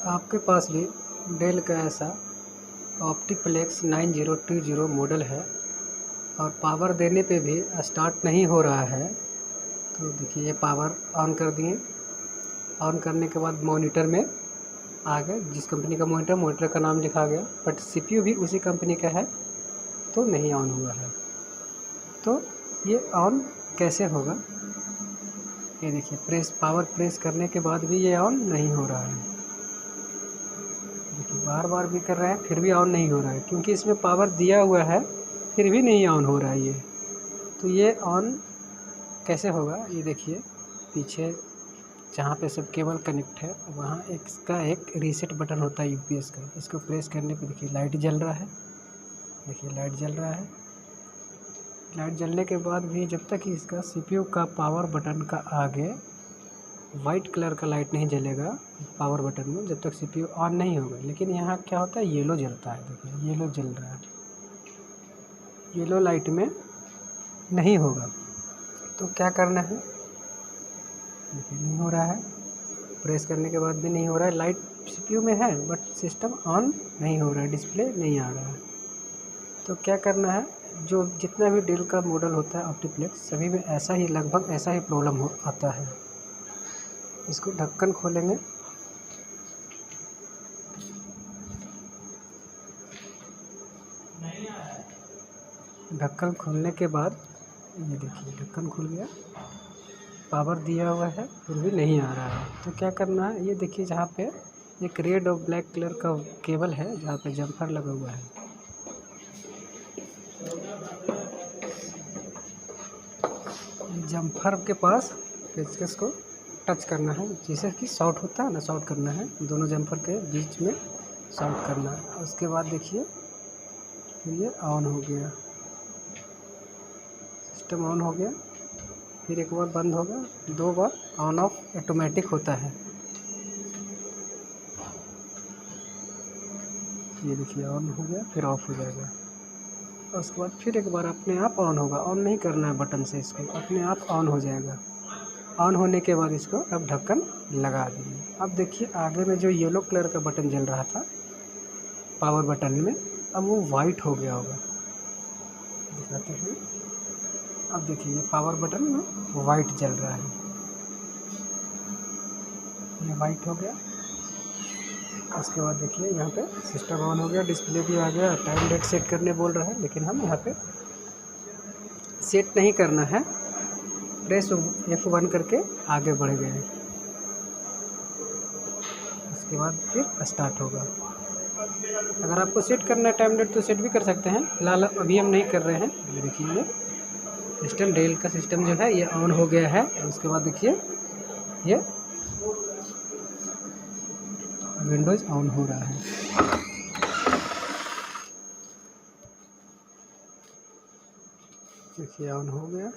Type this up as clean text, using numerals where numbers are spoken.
आपके पास भी डेल का ऐसा ऑप्टीप्लेक्स 9020 मॉडल है और पावर देने पे भी स्टार्ट नहीं हो रहा है, तो देखिए ये पावर ऑन कर दिए। ऑन करने के बाद मॉनिटर में आ गया, जिस कंपनी का मॉनिटर का नाम लिखा गया, बट सीपीयू भी उसी कंपनी का है तो नहीं ऑन हुआ है। तो ये ऑन कैसे होगा? ये देखिए पावर प्रेस करने के बाद भी ये ऑन नहीं हो रहा है। देखिए बार बार भी कर रहे हैं फिर भी ऑन नहीं हो रहा है, क्योंकि इसमें पावर दिया हुआ है फिर भी नहीं ऑन हो रहा है ये। तो ये ऑन कैसे होगा? ये देखिए पीछे जहाँ पे सब केबल कनेक्ट है वहाँ एक रीसेट बटन होता है यूपीएस का। इसको प्रेस करने पे देखिए लाइट जल रहा है। देखिए लाइट जल रहा है। लाइट जलने के बाद भी जब तक इसका सीपीयू का पावर बटन का आगे वाइट कलर का लाइट नहीं जलेगा पावर बटन में, जब तक सीपीयू ऑन नहीं होगा। लेकिन यहाँ क्या होता है, येलो जलता है। देखिए येलो जल रहा है, येलो लाइट में नहीं होगा। तो क्या करना है? देखिए नहीं हो रहा है, प्रेस करने के बाद भी नहीं हो रहा है। लाइट सीपीयू में है बट सिस्टम ऑन नहीं हो रहा है, डिस्प्ले नहीं आ रहा है। तो क्या करना है, जो जितना भी डेल का मॉडल होता है ऑप्टीप्लेक्स, सभी में ऐसा ही लगभग ऐसा ही प्रॉब्लम आता है। इसको ढक्कन खोलेंगे, ढक्कन खोलने के बाद ये देखिए ढक्कन खुल गया। पावर दिया हुआ है फिर भी नहीं आ रहा है। तो क्या करना है, ये देखिए जहाँ पे एक रेड और ब्लैक कलर का केबल है जहाँ पे जम्फर लगा हुआ है, जम्फर के पास पेचकस को टच करना है, जैसे कि शॉर्ट होता है ना, शॉर्ट करना है दोनों जम्फर के बीच में, शॉर्ट करना है। उसके बाद देखिए फिर ये ऑन हो गया, सिस्टम ऑन हो गया। फिर एक बार बंद होगा, 2 बार ऑन ऑफ ऑटोमेटिक होता है। ये देखिए ऑन हो गया फिर ऑफ हो जाएगा। और उसके बाद फिर एक बार अपने आप ऑन होगा। ऑन नहीं करना है बटन से, इसको अपने आप ऑन हो जाएगा। ऑन होने के बाद इसको अब ढक्कन लगा दीजिए। अब देखिए आगे में जो येलो कलर का बटन जल रहा था पावर बटन में, अब वो वाइट हो गया होगा। दिखाते हैं, अब देखिए ये पावर बटन में वाइट जल रहा है, ये वाइट हो गया। उसके बाद देखिए यहाँ पे सिस्टम ऑन हो गया, डिस्प्ले भी आ गया। टाइम डेट सेट करने बोल रहा है, लेकिन हम यहाँ पे सेट नहीं करना है, प्रेस F1 करके आगे बढ़ गए। उसके बाद फिर स्टार्ट होगा। अगर आपको सेट करना है टाइम डेट तो सेट भी कर सकते हैं, फिलहाल अभी हम नहीं कर रहे हैं। ये देखिए ये सिस्टम, डेल का सिस्टम जो है ये ऑन हो गया है। उसके बाद देखिए ये विंडोज़ ऑन हो रहा है। देखिए ऑन हो गया।